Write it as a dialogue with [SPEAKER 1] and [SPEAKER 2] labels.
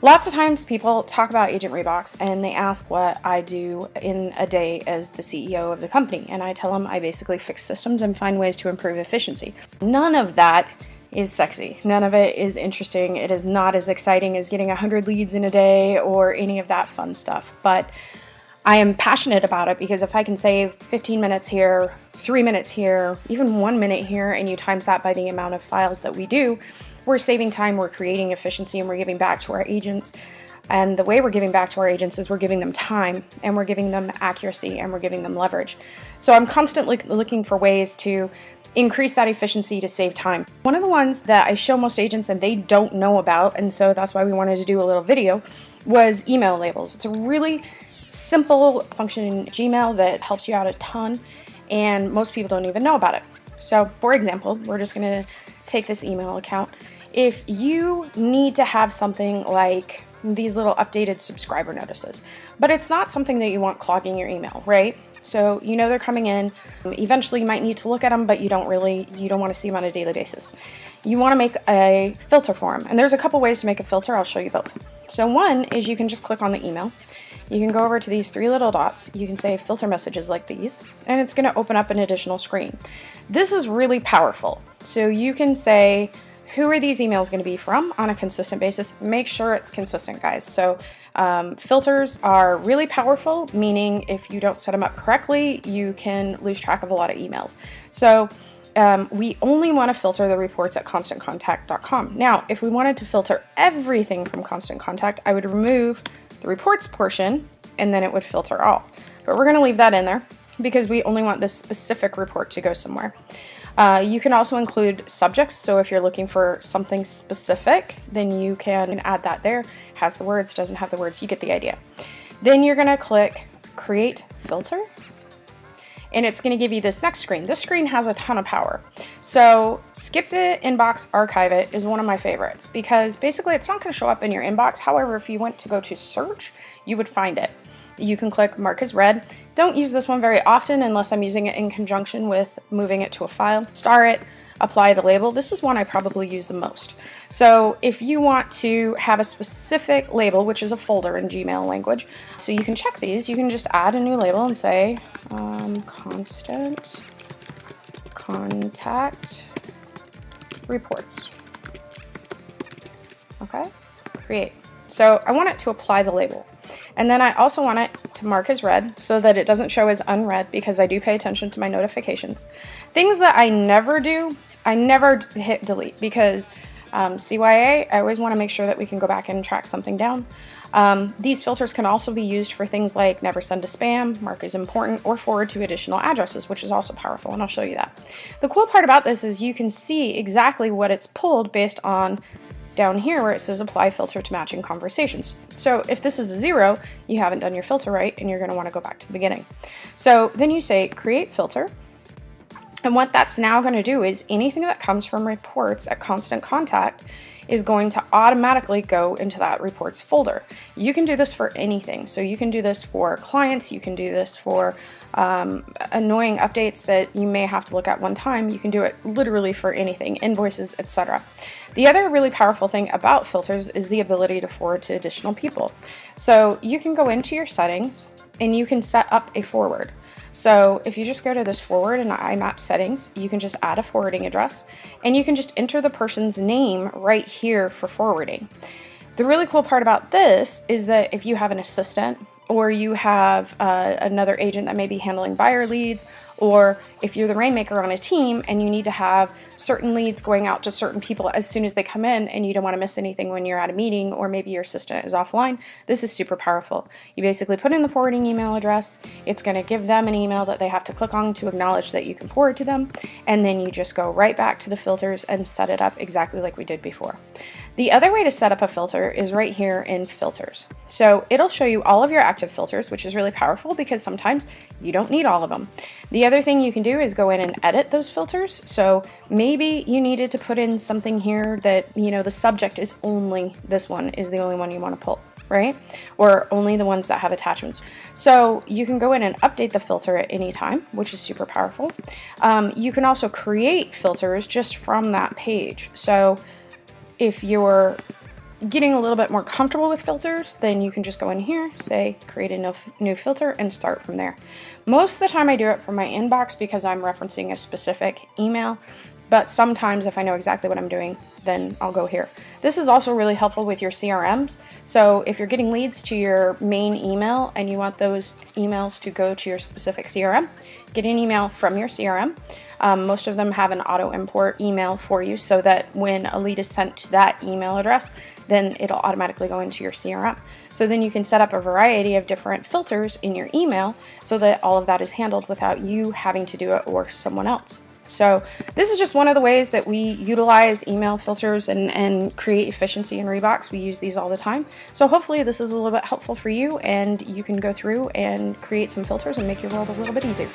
[SPEAKER 1] Lots of times people talk about Agent REbox and they ask what I do in a day as the CEO of the company, and I tell them I basically fix systems and find ways to improve efficiency. None of that is sexy. None of it is interesting. It is not as exciting as getting 100 leads in a day or any of that fun stuff, but I am passionate about it because if I can save 15 minutes here, 3 minutes here, even 1 minute here, and you times that by the amount of files that we do, we're saving time, we're creating efficiency, and we're giving back to our agents. And the way we're giving back to our agents is we're giving them time, and we're giving them accuracy, and we're giving them leverage. So I'm constantly looking for ways to increase that efficiency to save time. One of the ones that I show most agents and they don't know about, and so that's why we wanted to do a little video, was email labels. It's a really simple function in Gmail that helps you out a ton, and most people don't even know about it. So for example, we're just going to take this email account. If you need to have something like these little updated subscriber notices, but it's not something that you want clogging your email, right? So you know they're coming in. Eventually you might need to look at them, but you don't want to see them on a daily basis. You want to make a filter for them. And there's a couple ways to make a filter. I'll show you both. So one is you can just click on the email. You can go over to these three little dots. You can say filter messages like these, and it's going to open up an additional screen. This is really powerful. So you can say, who are these emails going to be from on a consistent basis? Make sure it's consistent, guys. So filters are really powerful, meaning if you don't set them up correctly, you can lose track of a lot of emails. So we only want to filter the reports at constantcontact.com. Now, if we wanted to filter everything from Constant Contact, I would remove the reports portion and then it would filter all. But we're going to leave that in there because we only want this specific report to go somewhere. You can also include subjects, so if you're looking for something specific, then you can add that there. Has the words, doesn't have the words, you get the idea. Then you're going to click Create Filter, and it's going to give you this next screen. This screen has a ton of power. So skip the inbox, archive it is one of my favorites because basically it's not going to show up in your inbox. However, if you went to go to search, you would find it. You can click Mark as Read. Don't use this one very often unless I'm using it in conjunction with moving it to a file. Star it, apply the label. This is one I probably use the most. So if you want to have a specific label, which is a folder in Gmail language, so you can check these, you can just add a new label and say Constant Contact Reports. Okay, create. So I want it to apply the label. And then I also want it to mark as read so that it doesn't show as unread because I do pay attention to my notifications. Things that I never do, I never hit delete because CYA, I always want to make sure that we can go back and track something down. These filters can also be used for things like never send to spam, mark as important, or forward to additional addresses, which is also powerful, and I'll show you that. The cool part about this is you can see exactly what it's pulled based on down here where it says apply filter to matching conversations. So if this is a 0, you haven't done your filter right and you're going to want to go back to the beginning. So then you say create filter, and what that's now going to do is anything that comes from reports at Constant Contact is going to automatically go into that reports folder. You can do this for anything. So you can do this for clients, you can do this for annoying updates that you may have to look at one time. You can do it literally for anything, invoices, etc. The other really powerful thing about filters is the ability to forward to additional people. So you can go into your settings and you can set up a forward. So if you just go to this forward in IMAP settings, you can just add a forwarding address and you can just enter the person's name right here for forwarding. The really cool part about this is that if you have an assistant or you have another agent that may be handling buyer leads, or if you're the rainmaker on a team and you need to have certain leads going out to certain people as soon as they come in and you don't want to miss anything when you're at a meeting or maybe your assistant is offline, this is super powerful. You basically put in the forwarding email address, it's going to give them an email that they have to click on to acknowledge that you can forward to them, and then you just go right back to the filters and set it up exactly like we did before. The other way to set up a filter is right here in filters. So it'll show you all of your active filters, which is really powerful because sometimes you don't need all of them. The other thing you can do is go in and edit those filters. So maybe you needed to put in something here that, you know, the subject is only this one is the only one you want to pull, right? Or only the ones that have attachments. So you can go in and update the filter at any time, which is super powerful. You can also create filters just from that page. So if you're getting a little bit more comfortable with filters, then you can just go in here, say create a new filter, and start from there. Most of the time I do it from my inbox because I'm referencing a specific email, but sometimes if I know exactly what I'm doing, then I'll go here. This is also really helpful with your CRMs. So if you're getting leads to your main email and you want those emails to go to your specific CRM, get an email from your CRM. Most of them have an auto import email for you so that when a lead is sent to that email address, then it'll automatically go into your CRM. So then you can set up a variety of different filters in your email so that all of that is handled without you having to do it or someone else. So this is just one of the ways that we utilize email filters and create efficiency in REbox. We use these all the time. So hopefully this is a little bit helpful for you and you can go through and create some filters and make your world a little bit easier.